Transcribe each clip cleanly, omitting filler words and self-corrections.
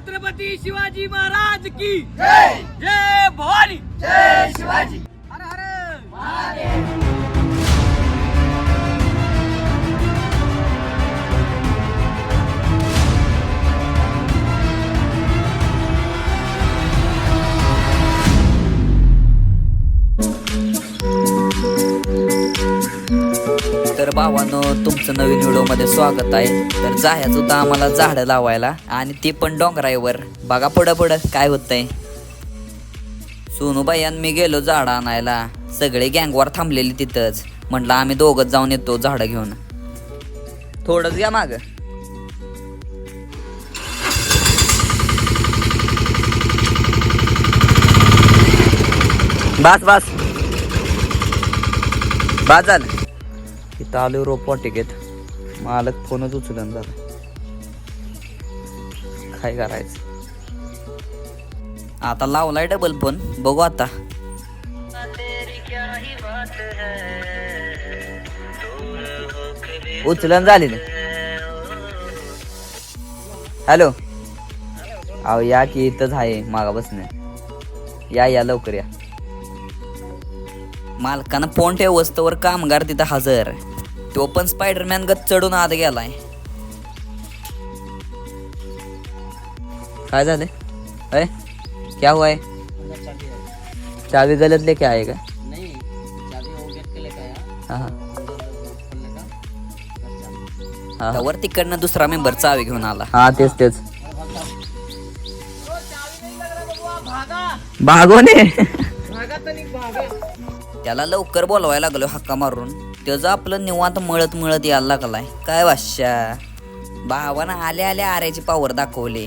छत्रपती शिवाजी महाराज की जय. जय भवानी. जय शिवाजी. हर हर महादेव. तर भावांनो, तुमचं नवीन व्हिडिओमध्ये स्वागत आहे. तर जायचं होतं आम्हाला झाडं लावायला आणि ते पण डोंगरावर. बघा पुढं पुढं काय होतंय. सोनूबाई आणि मी गेलो झाडं आणायला. सगळे गँगवर थांबलेली तिथंच. म्हटलं आम्ही दोघंच जाऊन येतो झाडं घेऊन. थोडंच घ्या माग. बस बस बस झालं. इथं आलो रोपवाटिकेत. मालक फोनच उचलून झाला. काय करायचं आता. लावलाय डबल फोन. बघू आता. उचलन झाली ना. हॅलो. अहो या की इथंच आहे मागा बसणे. या लवकर या. मालकानं फोन ठेवस्तवर कामगार तिथं हजर. तो पण स्पायडरमॅन गत चढून आत गेलाय. काय झालं? अय क्या हुआ है? चाबी गलत लेके आए का? नहीं, चाबी वो गेट के लेके आया. हाँ हाँ. वर तिकडनं दुसरा मेंबर चावी घेऊन आला. हा तेच भागोने. त्याला लवकर बोलवायला लागलो हक्का मारून. त्याचं आपलं निवांत मळत यायला लागलाय. काय वाश्या. भावानं आल्या आऱ्याची पावर दाखवली.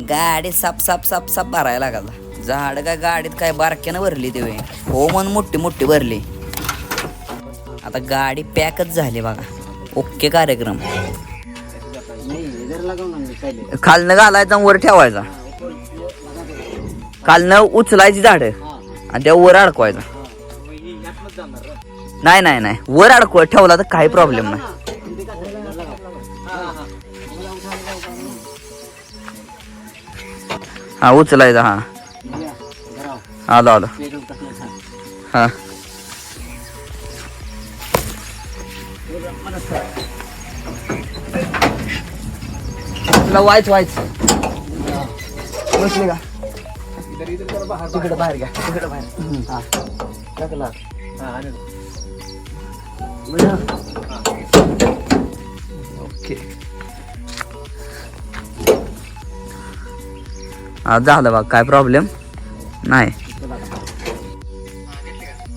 गाडी साप भरायला लागला. झाड काय गाडीत काय बारक्यानं भरली ते. हो मन मोठी भरली. आता गाडी पॅकच झाली बघा. ओके कार्यक्रम. खालनं घालायचा वर ठेवायचा. खालनं उचलायची झाड आणि त्या वर अडकवायचा. नाही वर अडकवा ठेवला तर काही प्रॉब्लेम नाही. हा उचलायचा. हा आलो हा. वायच बसले का? तिकडे बाहेर घ्या. तिकडे बाहेर. हा टाकला. ओके. हा झालं बघ. काय प्रॉब्लेम नाही.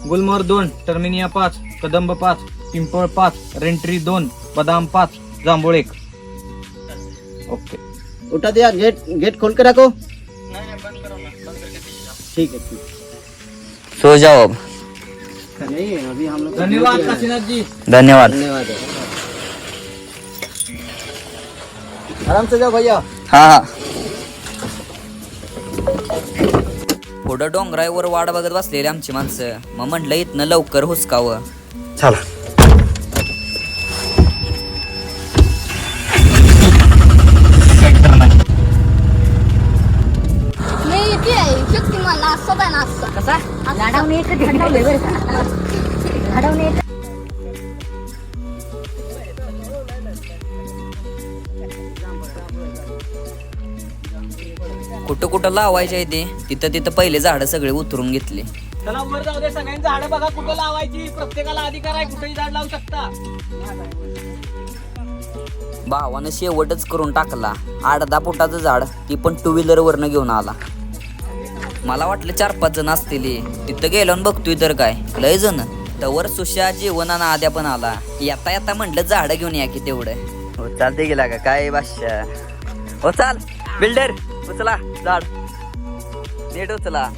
गुलमोहर 2, टर्मिनिया 5, कदंब 5, पिंपळ 5, रेंट्री 2, बदाम 5, जांभूळ 1. ओके. उठा दिया. गेट खोल के रखो. ठीक है. सो जाओ अब. नहीं अभी हम लोग. धन्यवाद काशीनाथ जी. धन्यवाद. आराम से जाओ भैया. हा. पुढं डोंगरावर वाट बघत बसलेली आमची माणसं. मग म्हटलं इथनं लवकर हुसकावं. चला. शक्तिमान असं काय ना असं कसा गाडावणे एक घडवले बरं का. गाडावणे एक कुठं लावायचे आहे ते. तिथं पहिले झाडं सगळे उतरून घेतले. चला वर जाऊ दे. सगळ्यांची झाडं बघा कुठं लावायची. प्रत्येकाला अधिकार आहे. कुठेही झाड लावू शकता. भावानं शेवटच करून टाकला. 8-10 फुटाचं झाड. ती पण 2 व्हीलर वरनं घेऊन आला. मला वाटलं 4-5 जण असतील. तिथं गेलो आणि बघतोय तर काय लय जण. तवर सुशा जेवणानं आद्या पण आला. येता म्हटलं झाडं घेऊन या की तेवढं. हो चालते गेला का काय बादशा. हो चाल बिल्डर उचला झाड. नीट उचला.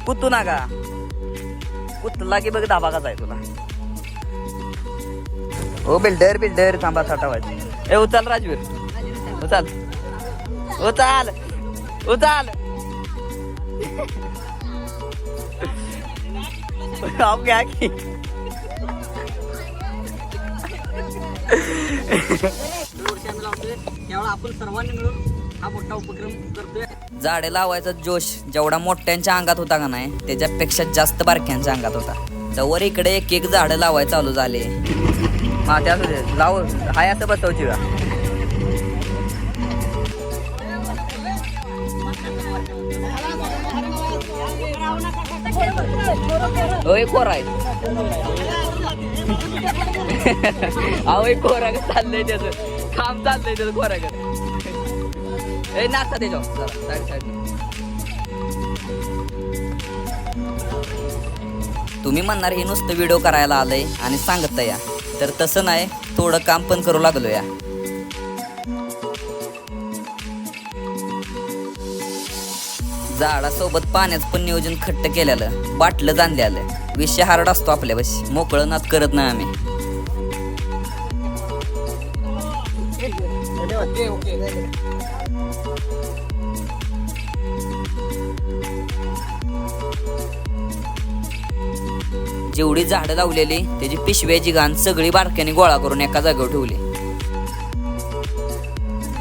कुतू ना का. कुतला की बघ धाबा कसा आहे तुला. हो बिल्डर थांबा साठावायचं. ए उचल राजवीर. उचल. आप क्या की त्यावेळेला आपण सर्वांनी मिळून हा मोठा उपक्रम करतोय. झाडे लावायचा जोश जेवढा मोठ्यांच्या अंगात होता का नाही त्याच्यापेक्षा जास्त बारक्यांच्या अंगात होता. तवर इकडे एक एक झाडं लावायला चालू झाले. त्यात लाव हाय असं बसवची का होय कोरा आहे. अहो कोरा चाललंय त्याचं काम चाललंय त्याचं कोराकडे. ए नाचता त्याच्यावर साईड साईड. तुम्ही म्हणणार हे नुसतं व्हिडिओ करायला आलंय आणि सांगत या, तर तसं नाही, थोडं काम पण करू लागलो या. झाडासोबत पाण्याचं पण नियोजन खट्ट केलेलं, बाटलं जाणलेलं. विषय हार्ड असतो आपल्यापाशी, मोकळं नात करत नाही आम्ही. जेवढी झाडं लावलेली त्याची पिशव्याची घाण सगळी बारक्याने गोळा करून एका जागेवर ठेवली.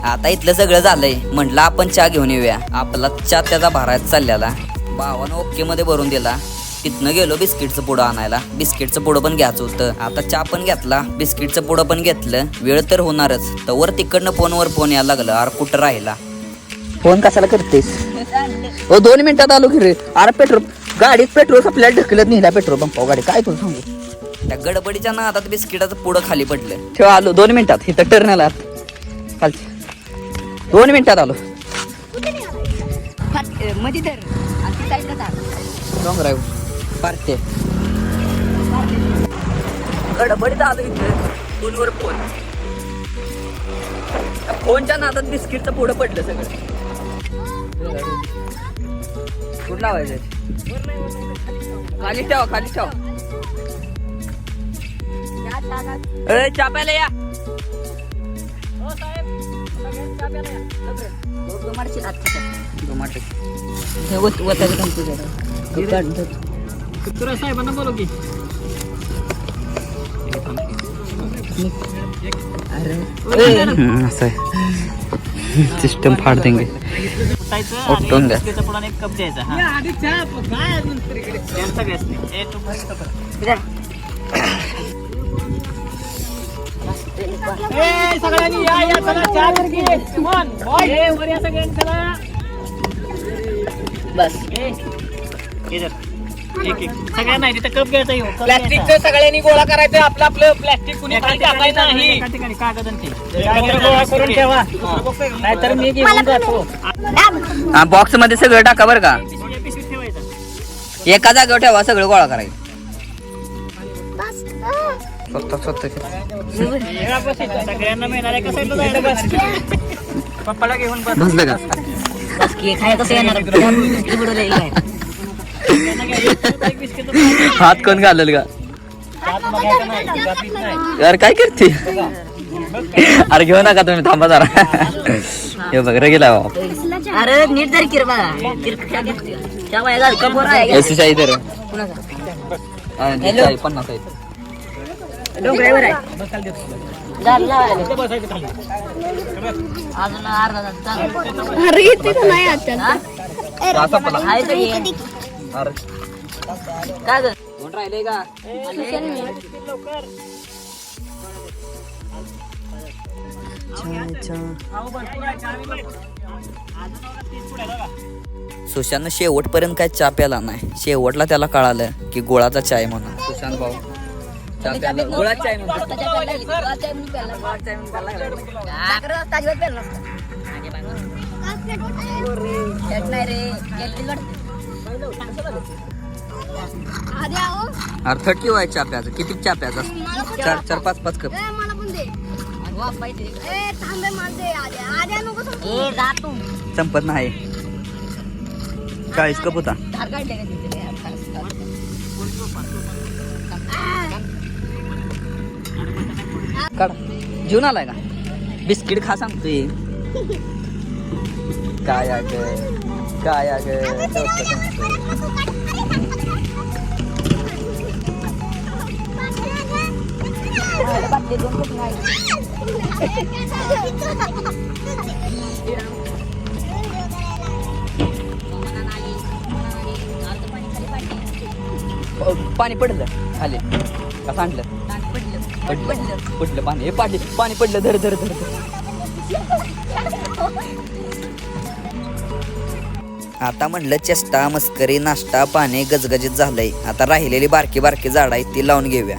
आता इथलं सगळं झालंय, म्हटलं आपण चहा घेऊन येऊया. आपला चहा त्याचा भरायचा चाललेला. भावानं ओके मध्ये भरून दिला. तिथनं गेलो बिस्किटचं पुडं आणायला. बिस्किटचं पुडं पण घ्यायचं होतं. आता चहा पण घेतला, बिस्किटचं पुडं पण घेतलं. वेळ तर होणारच. तवर तिकडनं फोनवर फोन यायला लागलं. अरे कुठं राहिला फोन, कशाला करतेस? हो 2 मिनिटात आलो की रे. अरे पेट्रोल गाडीत पेट्रोल आपल्याला ढकलत नाही पेट्रोल पंपावर गाडी. काय करू सांगू? त्या गडबडीच्या नादात बिस्किटाचं पुडं खाली पडलं. ठेवा आलो 2 मिनिटात. इथं टर्नला खालची 2 मिनिटात आलो. मध्ये तर डोंगराव पार्टे गडबडीत आलो इथं. फोनवर फोन, फोनच्या नादात बिस्किटचं पुढं पडलं सगळं. कुठं लावायचं? खाली ठेवा, खाली ठेवा. चहा प्यायला या. साहेबांना बोलू की सिस्टम फाड़ देंगे. उठून द्या. एक कप द्यायचा. सगळ्यांनी या चला चहा बस सगळ्यांना तिथं कप घ्यायचा. प्लॅस्टिकचं सगळ्यांनी गोळा करायचं. आपलं आपलं प्लॅस्टिक कुणी टाकायचं नाही. कागद गोळा करून ठेवा, नाहीतर मी घेऊन जातो. बॉक्स मध्ये सगळं टाका बरं का. एका जागेवर ठेवा, सगळं गोळा करायचं. सगळ्यांना मिळणार आहे कसं पप्पाला घेऊन बसलं का? हात कोण घालेल का? यार काय करते? अरे घेऊ नका तुम्ही, थांबा जरा. हे बघ रे गेला. अरे नीट जरी किर बघा. एसी शाही तर 50 आहे. डोंगरावर आहे. अजून अर्धा काय कोण राहिले का? सुशांत शेवटपर्यंत काय चहा प्याला नाही. शेवटला त्याला कळालं की गोळाचा चाय म्हणून. सुशांत भाऊ चहा प्याला, गोळाचा चाय म्हणून. अरे 30 आहे चहा प्याचं. किती चहा प्याचा? 4-5 कप. संपत नाही. 40 कप होता. काढ. जेवून आलाय का? बिस्किट खा सांगतोय. काय काय पाणी पडलं खाली का सांडलं पडलं पाणी हे पाणी पडलं धर धर धर आता म्हणलं चेष्टा मस्करी नाश्ता पाणी गजगजीत झालंय. आता राहिलेली बारकी बारकी झाड आहेत ती लावून घेऊया.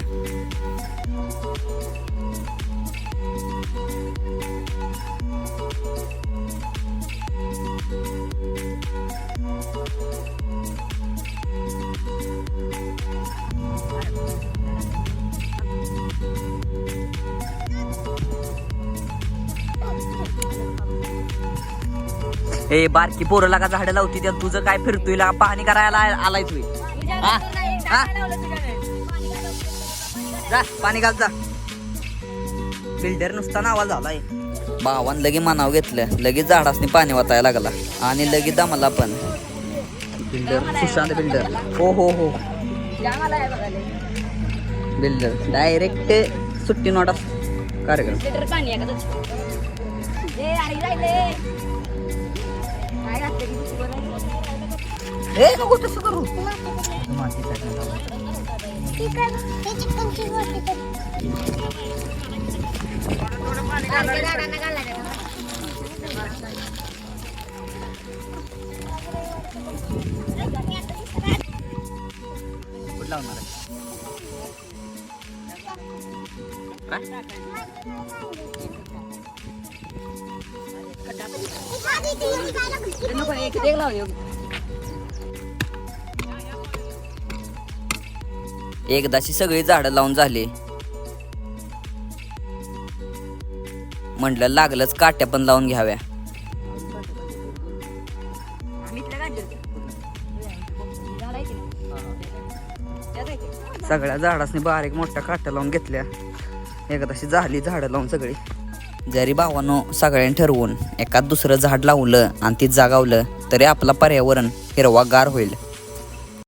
ए बारकी पोरं लागा झाडं लावती त्यात तुझं काय फिरतोय लागा पाणी करायला आलाय तू जा पाणी घाल जा. बिल्डर नुसता नावाला झालाय. भावान लगे मनाव घेतलं लगेच झाडासनी पाणी वाचायला लागला आणि लगेच दमला पण. बिल्डर सुशांत बिल्डर हो हो हो बिल्डर डायरेक्ट सुट्टी नोट कार्यक्रम. हे नको तसं करू. कुठं लावणार आहे? एकदाची सगळी झाडं लावून झाली. म्हटलं लागलंच काट्या पण लावून घ्याव्या. सगळ्या झाडासनी बारीक मोठ्या काट्या लावून घेतल्या. एकदाशी झाली झाडं लावून सगळी. जरी भावानो सगळ्यांनी ठरवून एखाद दुसरं झाड लावलं आणि ती जागावलं तरी आपला पर्यावरण हिरवागार होईल.